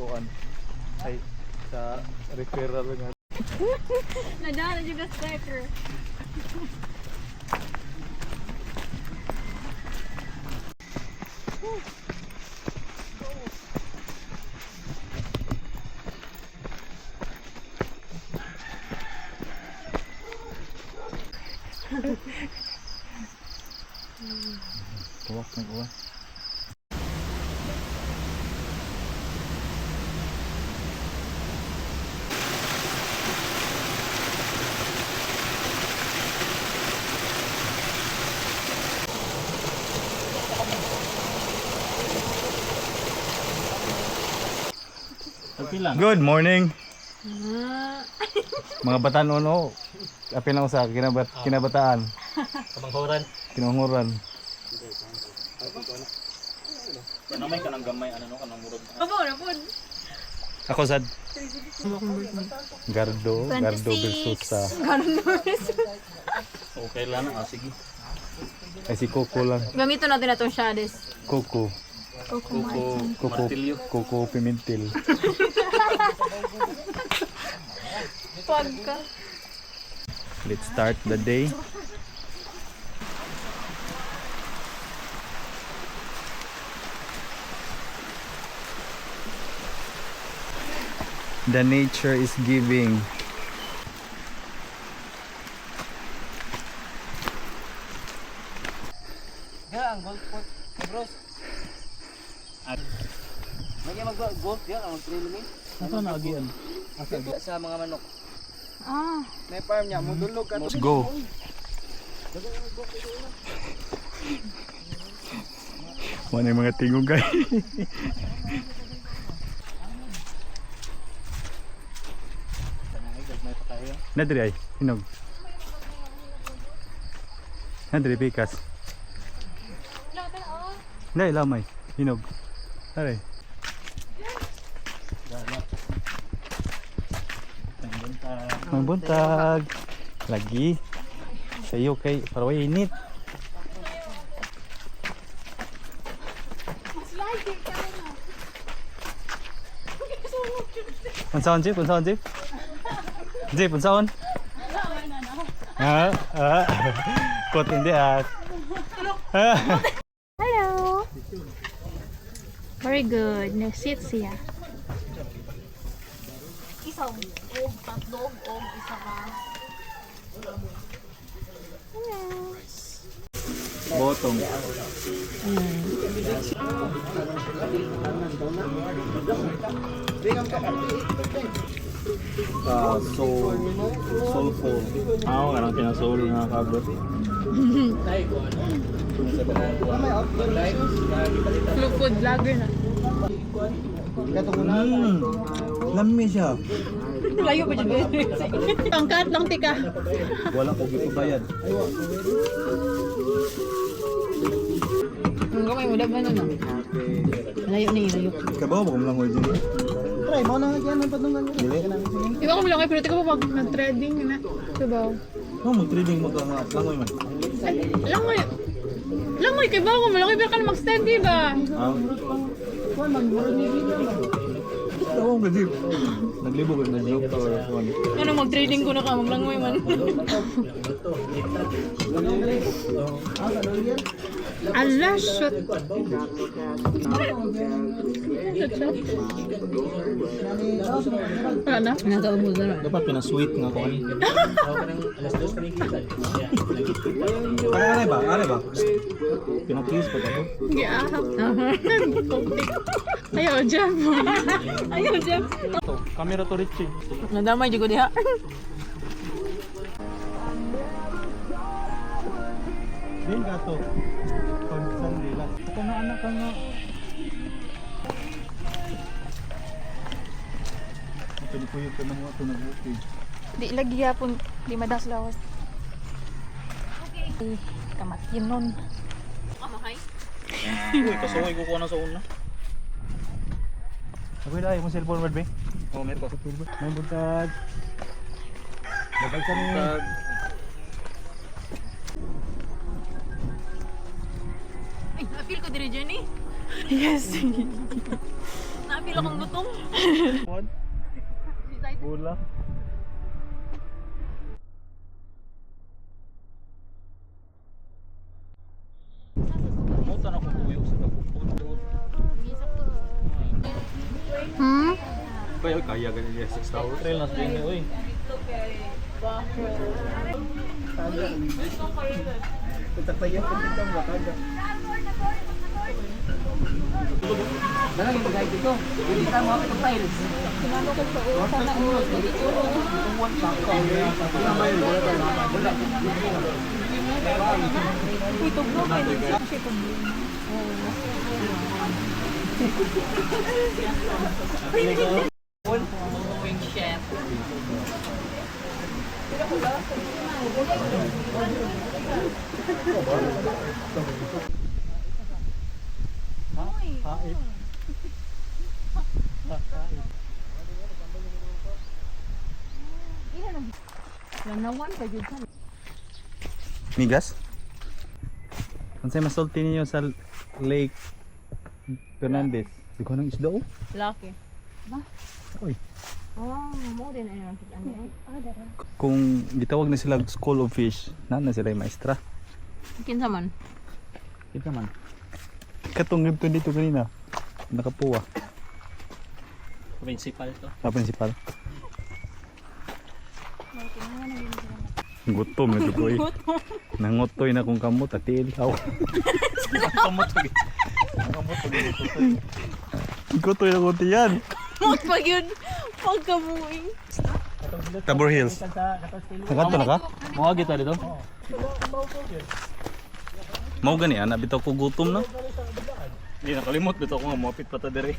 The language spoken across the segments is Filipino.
kuan. Ay sa referral nga. Nadaan na juga sticker. Tuwak na kuan. Good morning. Mga bataan uno. Apil lang sa kinabataan. Kamanghuran. Kinunguran. Namay ka ng gamay, ano no, kanang murag. Abo na po. Ako sad. Gardo versus sa Okay lang, sige. ay si Coco lang. Gamito natin na itong shades. Coco Martilyo. Coco Pimentel. Pagka. Let's start the day. The nature is giving. Ya, ang golf pot, bro. Lagi mag-golf ya, ang training. Ano na agian? Sa mga manok. Ah. May farm niya, mudulog ka. Let's go. Wala yung mga tingog guys. Nadri ay, hinog. Nadri pikas. Nay lamay, hinog. Aray. Magbuntag. Lagi. Sa iyo kay para way init. Unsaon Jeep? Unsaon Jeep? Jeep, unsaon? Kot hindi Hello. Very good. Next seat siya. Isang og tatlog og isa ka. Botong. Soulful. Ako karang pinasoul nga kabot. Blue food vlogger na. Lami siya. Layo pa dyan. Tangkat lang tika. Walang ko gibayad. Ang gamay mo daghan na. Layo ni layo. Kabaw mo lang din. Try mo na yan ang padungan mo. Iba ko lang kay pero tika pa pag nag-trading na. Diba? Mag-trading mo ka nga. Langoy man. Langoy. Langoy kay ba ko malaki pero ka na mag-stand di ba? Tawag ka Jeep. Naglibog ka na joke or one. Ano mag-trading ko na ka maglangoy man. Allah shot. Ano? Nataubos na. Dapat pinasweet nga ko. Are ba? Are ba? Pinapis pa ako. Giahap. Ayaw, Jeff. Ayaw, Jeff. Camera to Richie. Nadamay juga diha. Din ka to. Konsan nila. Ito na anak ka nga. Pinipuyod ka na mo ito nag-okay. Di lagi yapon di madas lawas. Okay. Kamatyin nun. Kamahay? Uy, kasaway ko na sa una. Ako na yung cellphone word be. Oh, meron ko. May buntag. Babay kami. Ay, na-feel ko diri Jenny. Yes. Apil akong gutom. Bula. Muta na kung tuyo sa kapupon. Hmm? Kaya kaya ganyan yung 6,000. Trail na sa inyo, uy. Kita pa yung pagkita mo, kada. Dalang yung bagay dito. Hindi ka mo ako files. Sinalo ko sa usa na ulo. Itugno kayo. Kasi itugno. Wing chef. Hait. Lanawan ka dyan sa. Migas? Ansay masulti ninyo sa Lake Fernandez? Di ko nang isda oh. Laki. Oy. Mo din ay nakita ano. Dara. Kung gitawag na sila School of Fish, na sila yung maestra. Kinsa man? Ito man. Katong ngibto dito kanina. Nakapuwa. Principal to. Principal. Gutom na ito ko eh. Nangotoy na kung kamot at ilaw. Kamot lagi. Kamot lagi. Gutoy na kung tiyan. Mot pag yun. Pagkabuing. Tabor Hills. Nakato na ka? Mga kita dito. Mau gani ana bitaw ko gutom no. Hindi nakalimot dito ako nga mapit pa ta dere.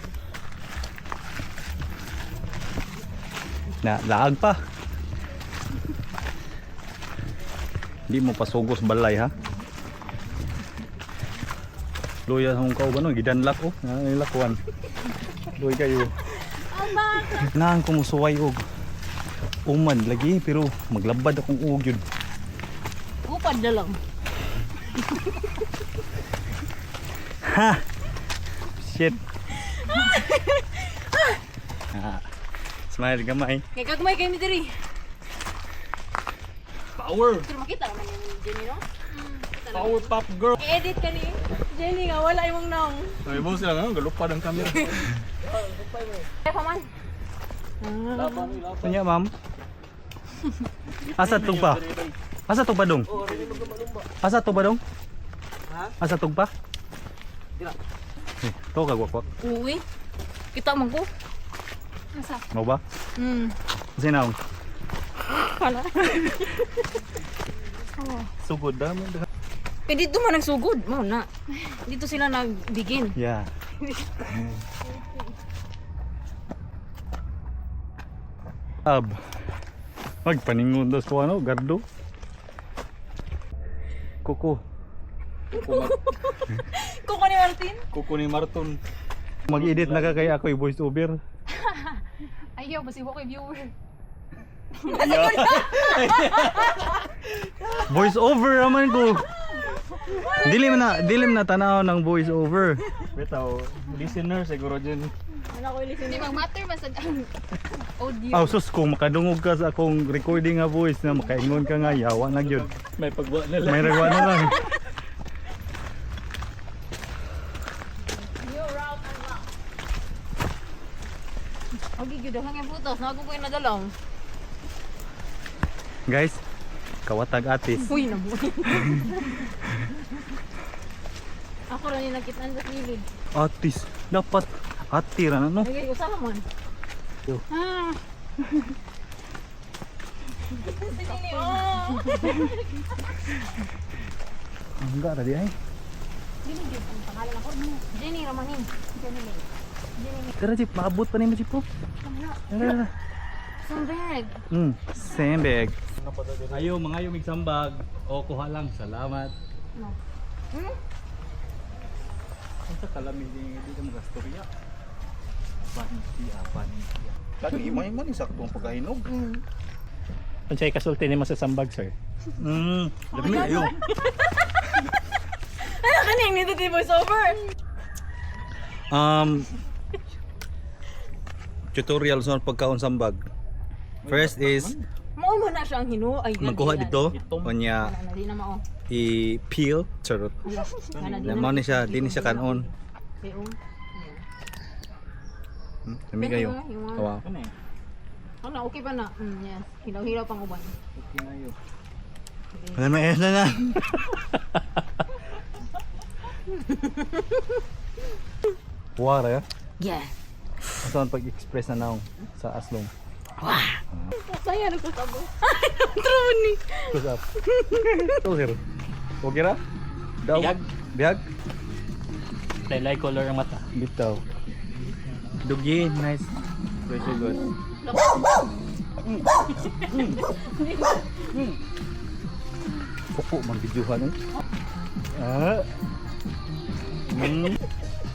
Na laag pa. Di mo pasugos balay ha. Luya hong kau gano gidanlak oh, nilakwan. Luy kayo. Nang kumusuway og uman lagi pero maglabad akong uog yun. Upad na lang. Ha! Shit. Smile gamay. Kay kagmay kay mi diri. Power! Pero makita naman yung Jenny no? Power pop girl! I-edit ka ni Jenny nga wala imong naong. Ay mo sila nga galupad ang camera. Ay paman. Kanya ma'am. Asa tug pa? Asa tug pa dong? Asa tug pa dong? Ha? Asa tug pa? Dira. To kagwakwak. Uwi. Kita man ko. Asa? Mau ba? Sinaw. Pala. Sugod da mo. Eh dito man nagsugod. Mo na. Dito sila nagbigin. Yeah. Ab. Magpaningon dos ko ano, gardo. Kuko. Kuko ni Martin. Kuko ni Marton. Mag-edit na ka kaya ako i-voice over. Ayaw, basi ko kay viewer. Voice over naman ko. Dilim na tanaw ng voice over. Bitaw, listener siguro dyan. Wala ko listen. Hindi mag-matter basta ang audio. Aw sus kung makadungog ka sa akong recording nga voice na makaingon ka nga yawa na gyud. May pagbuwa na lang. May nagwa na lang. New route and route. Okay, gyud ang nga putos. Nago ko yung nadalang. Guys, kawatag atis. Uy, nabuhay. Ako rin yung nakitaan sa kilid. Atis. Dapat atira na no. Okay, usaha man. Yo. Sige, oh. Ang gara di ay. Jenny, ang pangalan ako. Jenny Ramanin. Jenny. Tara Jeep, maabot pa ni mo Jeep po. Tara. Sambeg. Sandbag. Ayo, mga yung migsambag. O, kuha lang. Salamat. No. Ang sa kalamig dito mga storya. Panitia. Lagi imay man yung saktong pagkahinog. Kung siya'y kasulti ni mo sa sambag, sir. Dami, ayo. Ano ka na yung nito voice over? tutorial sa pagkaon sambag. First is Mao man na siyang hinu. Ay, magkuha dito kanya Kana di na mao. i-peel charot. Kana di na. Naman ni siya, di ni siya kanon. Peong. Dami kayo. Wow. Ano eh? Ano, okay pa na? Yes. Hilaw-hilaw pang uban. Okay na yun. Wala may na na. Wala ya? Yeah. Saan pag-express na naong sa aslong? Saya na ko sabo. Ay, naman ni. What's up? Tuher. Okay ra? Daw. Bihag. Bihag? Light color ang mata. Bitaw. Dugi, nice. Very good. Puko, mag-videohan eh.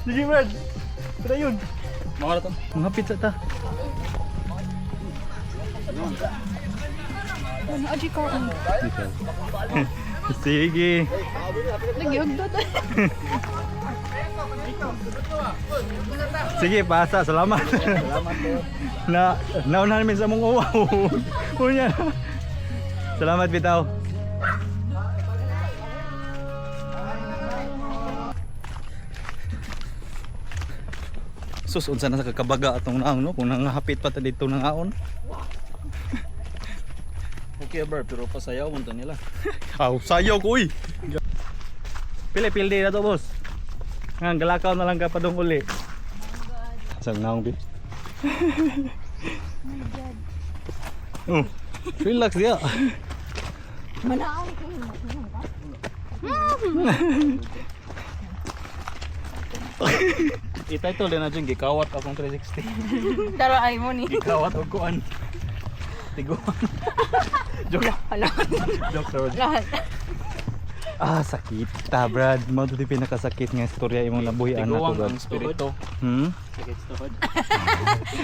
Sige, Brad. Tara yun. Mga na to. Mga pizza ta. Ano, aji ko. Sige. Nagyog dot. Sige, pasa. Salamat. Naunahan namin sa mong uwaw. Unya. Salamat, bitaw. Sus, unsa na sa kakabaga atong naang, no? Kung nangahapit pa ta dito ng aon. Okay, bro. Pero pasayaw mo nila. Aw, sayaw ko, uy. Pili na to, boss. Nga, galakaw na lang ka pa dong uli. Saan naong, bi? Oh, relax dia. Manaan ko. I-title din na dyan, gikawat akong 360. Dara ay mo ni. Gikawat o kuan. Tiguan. Joke. Joke raw. Lahat. Ah, sakit ta, Brad. Mao to pinakasakit nga istorya imong nabuhi anak ko, Tiguan Brad. ang spirito. Sakit sa tuhod.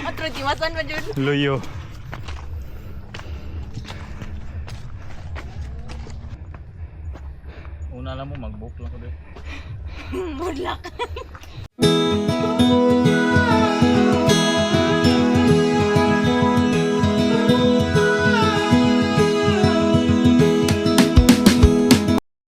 Atro timasan ba jud? Luyo. Una lang mo, mag-book lang ko din. Budlak.